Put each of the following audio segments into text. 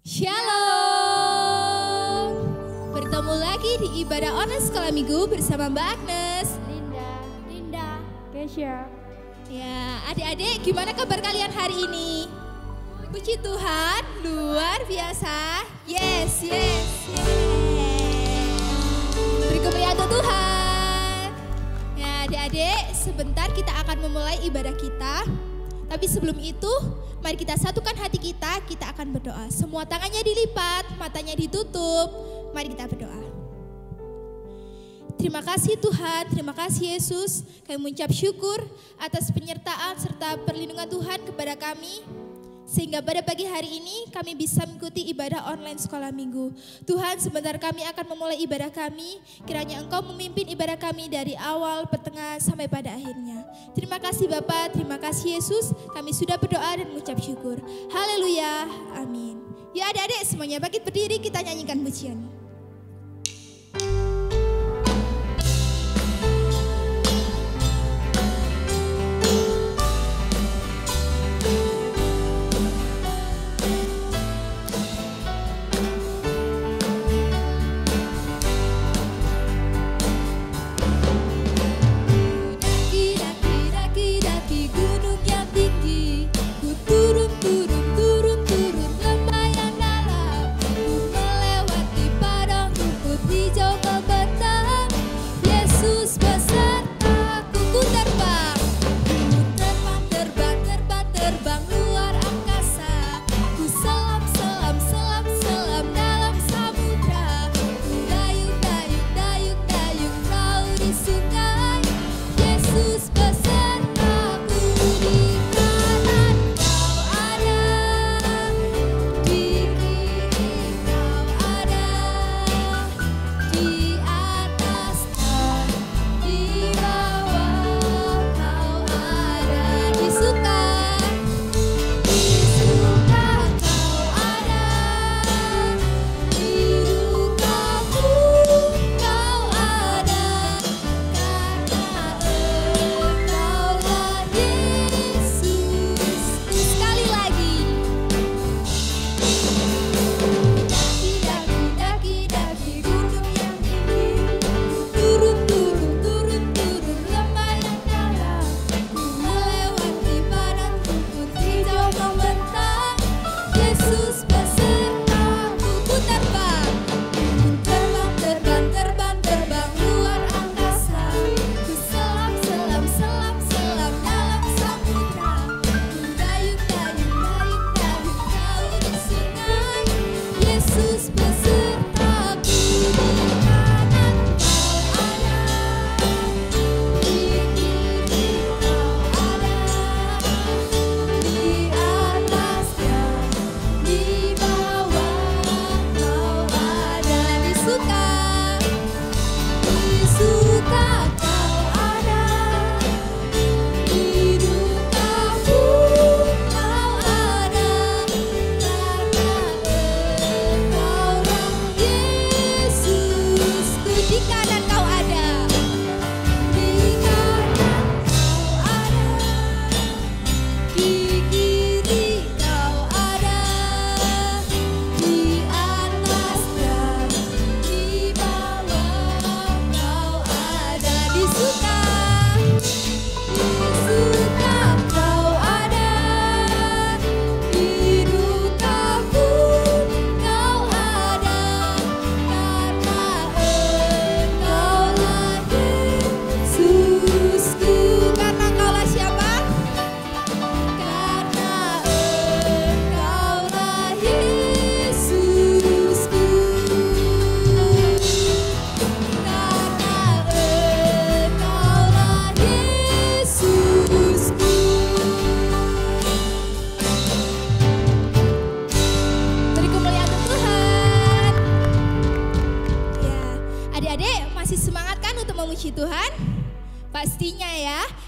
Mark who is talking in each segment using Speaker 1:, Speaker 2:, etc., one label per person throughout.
Speaker 1: Shalom. Bertemu lagi di ibadah online sekolah minggu bersama Mbak Agnes,
Speaker 2: Linda, Kesha.
Speaker 1: Ya, adik-adik, gimana kabar kalian hari ini? Puji Tuhan, luar biasa. Yes. Beri kemuliaan untuk Tuhan. Ya, adik-adik, sebentar kita akan memulai ibadah kita. Tapi sebelum itu, mari kita satukan hati kita akan berdoa. Semua tangannya dilipat, matanya ditutup. Mari kita berdoa. Terima kasih Tuhan, terima kasih Yesus. Kami mengucap syukur atas penyertaan serta perlindungan Tuhan kepada kami. Sehingga pada pagi hari ini kami bisa mengikuti ibadah online sekolah minggu. Tuhan, sebentar kami akan memulai ibadah kami. Kiranya Engkau memimpin ibadah kami dari awal, pertengahan, sampai pada akhirnya. Terima kasih Bapa, terima kasih Yesus. Kami sudah berdoa dan mengucap syukur. Haleluya, amin. Ya adik-adik semuanya bangkit berdiri, kita nyanyikan pujian.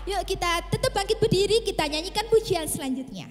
Speaker 1: Yuk kita tetap bangkit berdiri, kita nyanyikan pujian selanjutnya.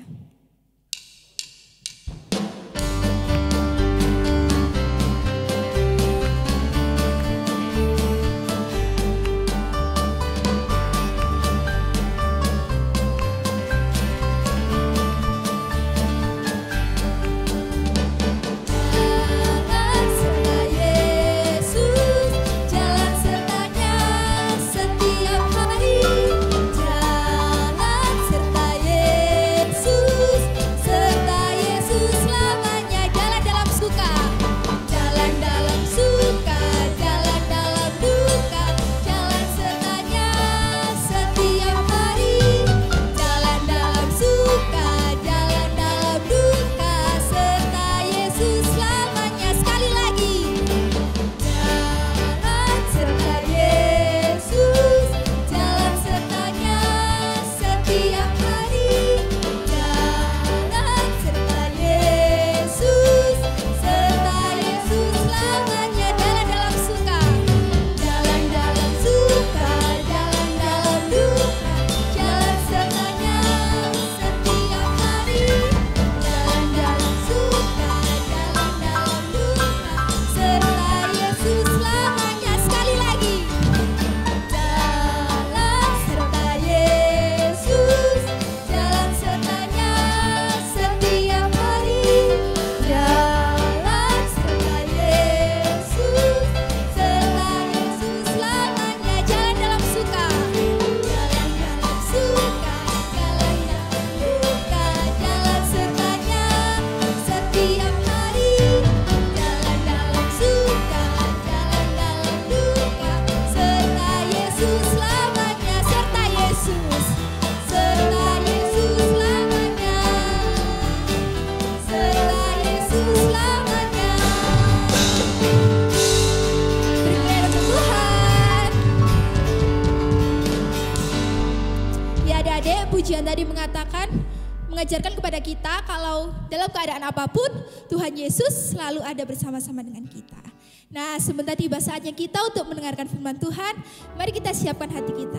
Speaker 1: mengajarkan kepada kita kalau dalam keadaan apapun Tuhan Yesus selalu ada bersama-sama dengan kita. Nah, sebentar tiba saatnya kita untuk mendengarkan firman Tuhan. Mari kita siapkan hati kita.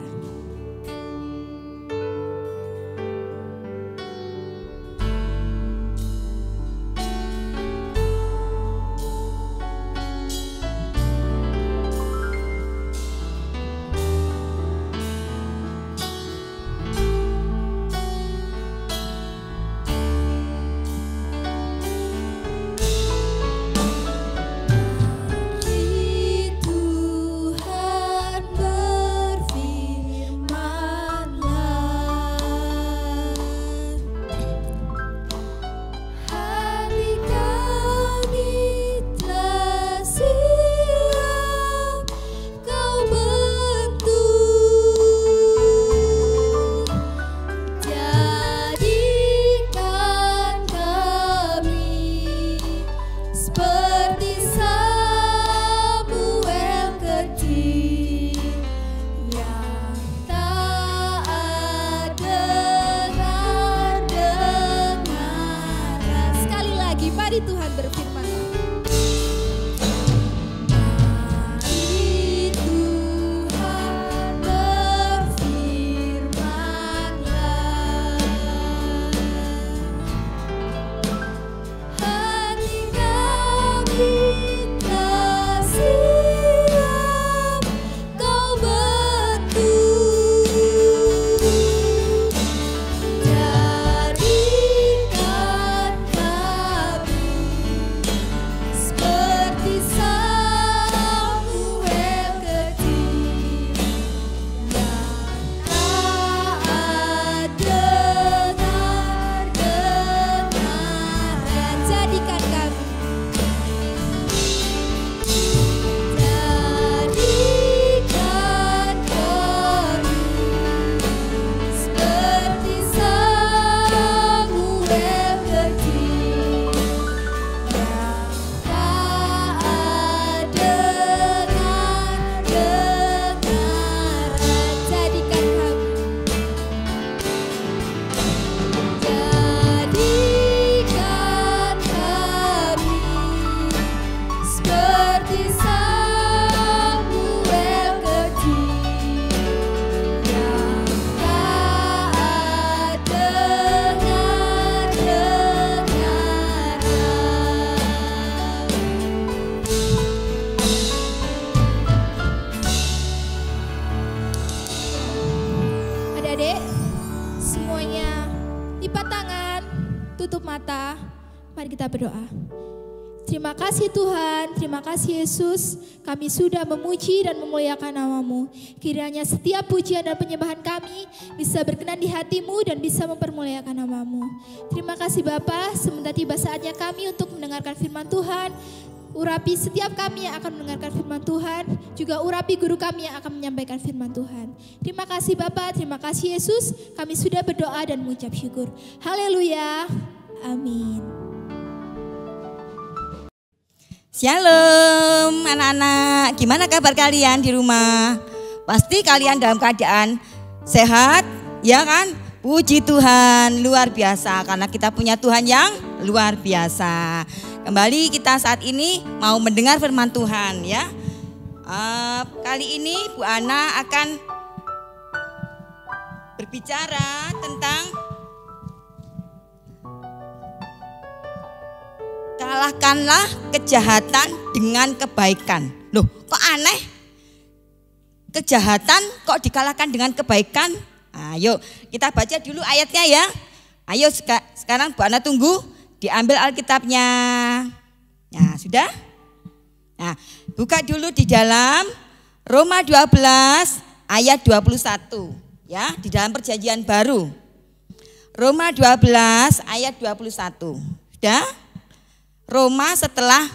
Speaker 1: Berdoa. Terima kasih Tuhan, terima kasih Yesus, kami sudah memuji dan memuliakan nama-Mu. Kiranya setiap pujian dan penyembahan kami bisa berkenan di hati-Mu dan bisa mempermuliakan nama-Mu. Terima kasih Bapa, sebentar tiba saatnya kami untuk mendengarkan firman Tuhan. Urapi setiap kami yang akan mendengarkan firman Tuhan, juga urapi guru kami yang akan menyampaikan firman Tuhan. Terima kasih Bapa, terima kasih Yesus, kami sudah berdoa dan mengucap syukur. Haleluya, amin.
Speaker 3: Shalom anak-anak, gimana kabar kalian di rumah? Pasti kalian dalam keadaan sehat, ya kan? Puji Tuhan, luar biasa karena kita punya Tuhan yang luar biasa. Kembali kita saat ini mau mendengar firman Tuhan ya. Kali ini Bu Ana akan berbicara tentang kalahkanlah kejahatan dengan kebaikan. Loh, kok aneh? Kejahatan kok dikalahkan dengan kebaikan? Ayo, kita baca dulu ayatnya ya. Ayo sekarang Bu Ana tunggu, diambil Alkitabnya. Nah, sudah? Nah, buka dulu di dalam Roma 12 ayat 21 ya, di dalam Perjanjian Baru. Roma 12 ayat 21. Sudah? Roma setelah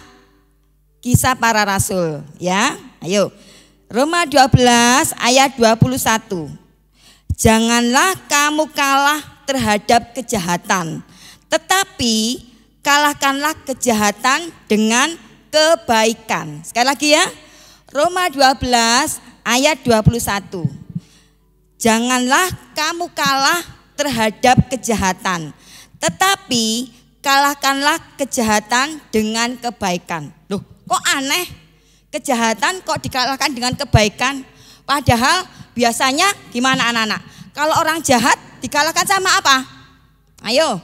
Speaker 3: Kisah Para Rasul ya. Ayo. Roma 12 ayat 21. Janganlah kamu kalah terhadap kejahatan, tetapi kalahkanlah kejahatan dengan kebaikan. Sekali lagi ya. Roma 12 ayat 21. Janganlah kamu kalah terhadap kejahatan, tetapi kalahkanlah kejahatan dengan kebaikan. Loh, kok aneh? Kejahatan kok dikalahkan dengan kebaikan? Padahal biasanya gimana anak-anak? Kalau orang jahat dikalahkan sama apa? Ayo.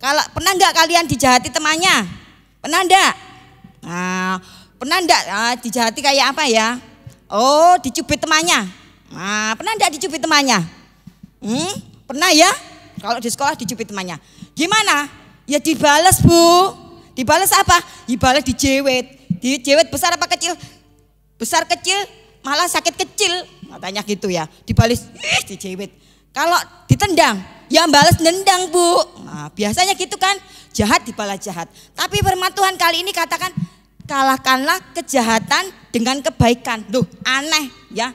Speaker 3: Kalau pernah enggak kalian dijahati temannya? Pernah enggak? Nah, pernah enggak dijahati kayak apa ya? Oh, dicubit temannya. Nah, pernah enggak dicubit temannya? Pernah ya? Kalau di sekolah dicubit temannya. Gimana? Ya dibales, Bu. Dibales apa? Dibales dijewet. Dijewet besar apa kecil? Besar kecil malah sakit kecil. Katanya gitu ya. Dibales dijewet. Kalau ditendang, ya balas nendang, Bu. Nah, biasanya gitu kan. Jahat dibalas jahat. Tapi firman Tuhan kali ini katakan kalahkanlah kejahatan dengan kebaikan. Duh, aneh ya.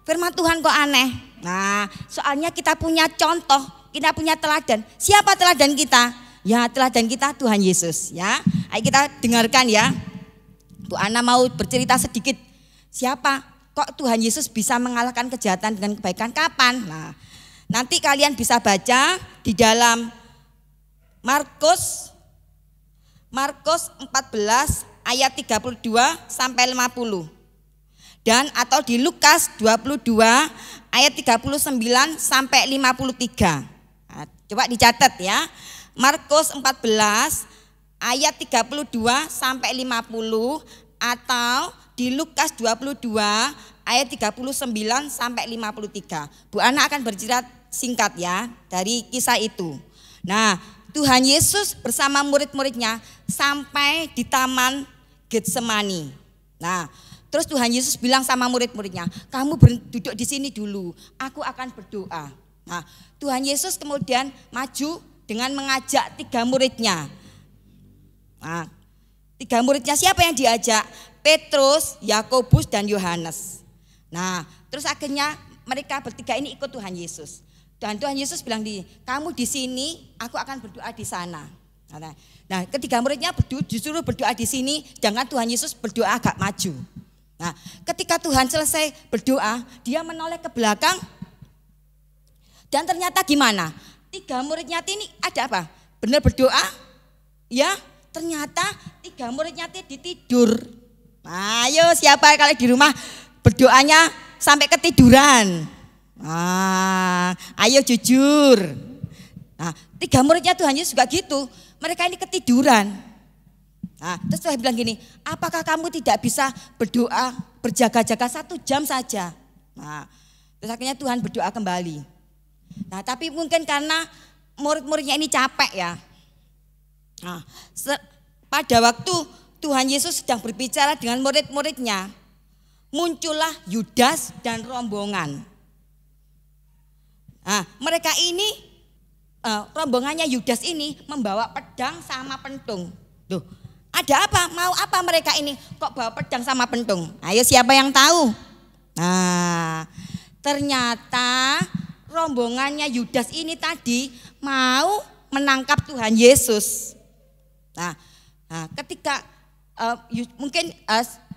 Speaker 3: Firman Tuhan kok aneh. Nah, soalnya kita punya contoh, kita punya teladan. Siapa teladan kita? Ya, teladan kita Tuhan Yesus ya. Ayo kita dengarkan ya. Bu Ana mau bercerita sedikit. Siapa? Kok Tuhan Yesus bisa mengalahkan kejahatan dengan kebaikan? Kapan? Nah, nanti kalian bisa baca di dalam Markus 14 ayat 32 sampai 50. Dan atau di Lukas 22 ayat 39 sampai 53. Nah, coba dicatat ya. Markus 14 ayat 32 sampai 50 atau di Lukas 22 ayat 39 sampai 53. Bu Ana akan bercerita singkat ya dari kisah itu. Nah, Tuhan Yesus bersama murid-muridnya sampai di Taman Getsemani. Nah, terus Tuhan Yesus bilang sama murid-muridnya, kamu duduk di sini dulu, aku akan berdoa. Nah, Tuhan Yesus kemudian maju dengan mengajak 3 muridnya. Nah, 3 muridnya siapa yang diajak? Petrus, Yakobus, dan Yohanes. Nah, terus akhirnya mereka bertiga ini ikut Tuhan Yesus. Dan Tuhan Yesus bilang kamu di sini, aku akan berdoa di sana. Nah, ketiga muridnya disuruh berdoa di sini, jangan Tuhan Yesus berdoa agak maju. Nah, ketika Tuhan selesai berdoa, dia menoleh ke belakang. Dan ternyata gimana? 3 muridnya ini ada apa? Benar berdoa? Ya, ternyata 3 muridnya ditidur. Nah, ayo siapa kalau di rumah berdoanya sampai ketiduran? Nah, ayo jujur. Nah, 3 muridnya Tuhan Yesus juga gitu. Mereka ini ketiduran. Nah, terus Tuhan bilang gini, apakah kamu tidak bisa berdoa berjaga-jaga 1 jam saja? Nah, terus akhirnya Tuhan berdoa kembali. Nah, tapi mungkin karena murid-muridnya ini capek ya. Nah, pada waktu Tuhan Yesus sedang berbicara dengan murid-muridnya, muncullah Yudas dan rombongan. Nah, mereka ini, rombongannya Yudas ini membawa pedang sama pentung. Tuh, ada apa? Mau apa mereka ini? Kok bawa pedang sama pentung? Ayo siapa yang tahu? Nah, ternyata rombongannya Yudas ini tadi mau menangkap Tuhan Yesus. Nah ketika mungkin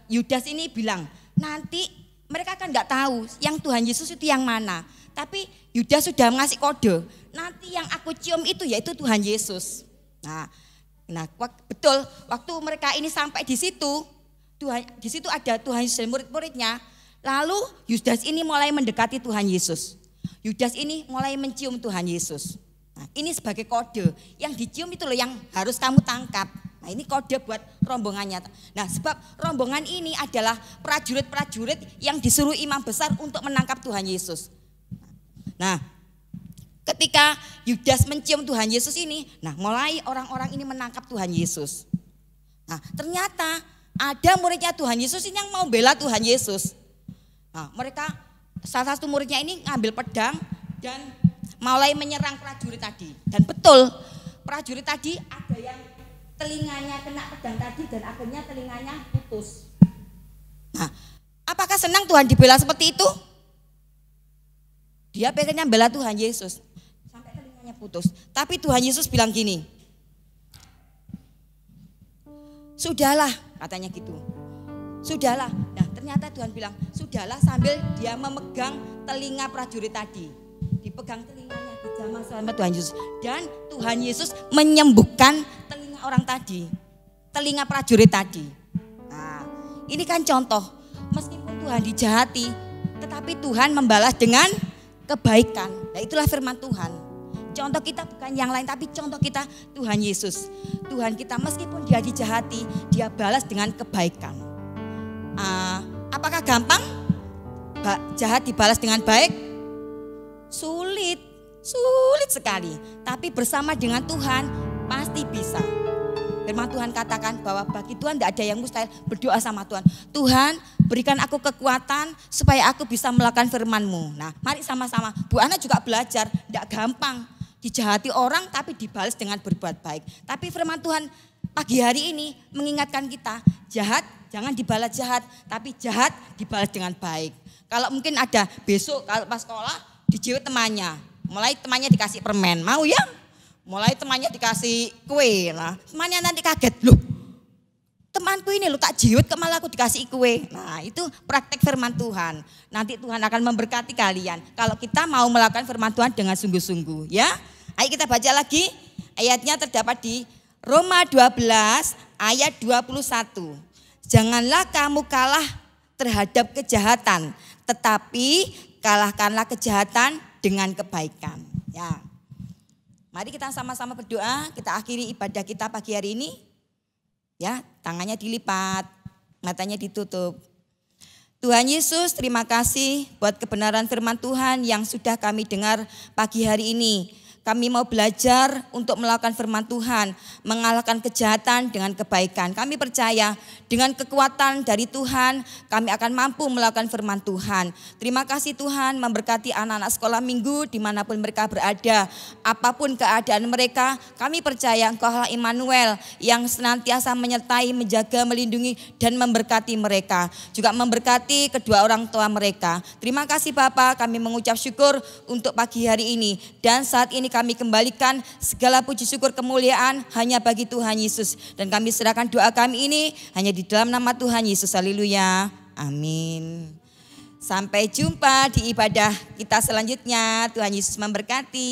Speaker 3: Yudas ini bilang, nanti mereka kan nggak tahu yang Tuhan Yesus itu yang mana. Tapi Yudas sudah mengasih kode, nanti yang aku cium itu yaitu Tuhan Yesus. Nah betul waktu mereka ini sampai di situ ada Tuhan Yesus dan murid-muridnya. Lalu Yudas ini mulai mendekati Tuhan Yesus. Yudas ini mulai mencium Tuhan Yesus. Nah, ini sebagai kode, yang dicium itu loh yang harus kamu tangkap. Nah, ini kode buat rombongannya. Nah, sebab rombongan ini adalah prajurit-prajurit yang disuruh imam besar untuk menangkap Tuhan Yesus. Nah, ketika Yudas mencium Tuhan Yesus ini, nah mulai orang-orang ini menangkap Tuhan Yesus. Nah, ternyata ada muridnya Tuhan Yesus ini yang mau bela Tuhan Yesus. Nah, salah satu muridnya ini ngambil pedang dan mulai menyerang prajurit tadi. Dan betul, prajurit tadi ada yang telinganya kena pedang tadi dan akhirnya telinganya putus. Nah, apakah senang Tuhan dibela seperti itu? Dia pengennya bela Tuhan Yesus sampai telinganya putus. Tapi Tuhan Yesus bilang gini, sudahlah, katanya gitu. Sudahlah. Nah, ternyata Tuhan bilang, sudahlah, sambil dia memegang telinga prajurit tadi. Dipegang telinganya, Sama-sama Tuhan Yesus. Dan Tuhan Yesus menyembuhkan telinga orang tadi. Telinga prajurit tadi. Nah, ini kan contoh. Meskipun Tuhan dijahati, tetapi Tuhan membalas dengan kebaikan. Nah, itulah firman Tuhan. Contoh kita bukan yang lain, tapi contoh kita Tuhan Yesus. Tuhan kita meskipun dia dijahati, dia balas dengan kebaikan. Apakah gampang? Jahat dibalas dengan baik? Sulit sekali. Tapi bersama dengan Tuhan pasti bisa. Firman Tuhan katakan bahwa bagi Tuhan tidak ada yang mustahil. Berdoa sama Tuhan. Tuhan, berikan aku kekuatan supaya aku bisa melakukan firman-Mu. Nah, mari sama-sama. Bu Ana juga belajar, tidak gampang. Dijahati orang tapi dibalas dengan berbuat baik. Tapi firman Tuhan pagi hari ini mengingatkan kita, jahat jangan dibalas jahat, tapi jahat dibalas dengan baik. Kalau mungkin ada besok kalau pas sekolah dijiwit temannya, mulai temannya dikasih permen, mau ya? Mulai temannya dikasih kue, nah temannya nanti kaget, loh temanku ini loh tak jiwit kok malah aku dikasih kue. Nah itu praktek firman Tuhan. Nanti Tuhan akan memberkati kalian kalau kita mau melakukan firman Tuhan dengan sungguh-sungguh ya. Ayo kita baca lagi, ayatnya terdapat di Roma 12 ayat 21. Janganlah kamu kalah terhadap kejahatan, tetapi kalahkanlah kejahatan dengan kebaikan. Ya. Mari kita sama-sama berdoa, kita akhiri ibadah kita pagi hari ini. Ya, tangannya dilipat, matanya ditutup. Tuhan Yesus, terima kasih buat kebenaran firman Tuhan yang sudah kami dengar pagi hari ini. Kami mau belajar untuk melakukan firman Tuhan, mengalahkan kejahatan dengan kebaikan. Kami percaya dengan kekuatan dari Tuhan, kami akan mampu melakukan firman Tuhan. Terima kasih Tuhan memberkati anak-anak sekolah minggu dimanapun mereka berada. Apapun keadaan mereka, kami percaya Engkaulah Immanuel yang senantiasa menyertai, menjaga, melindungi dan memberkati mereka. Juga memberkati kedua orang tua mereka. Terima kasih Bapa, kami mengucap syukur untuk pagi hari ini. Dan saat ini kami kembalikan segala puji syukur kemuliaan hanya bagi Tuhan Yesus. Dan kami serahkan doa kami ini hanya di dalam nama Tuhan Yesus. Haleluya. Amin. Sampai jumpa di ibadah kita selanjutnya. Tuhan Yesus memberkati.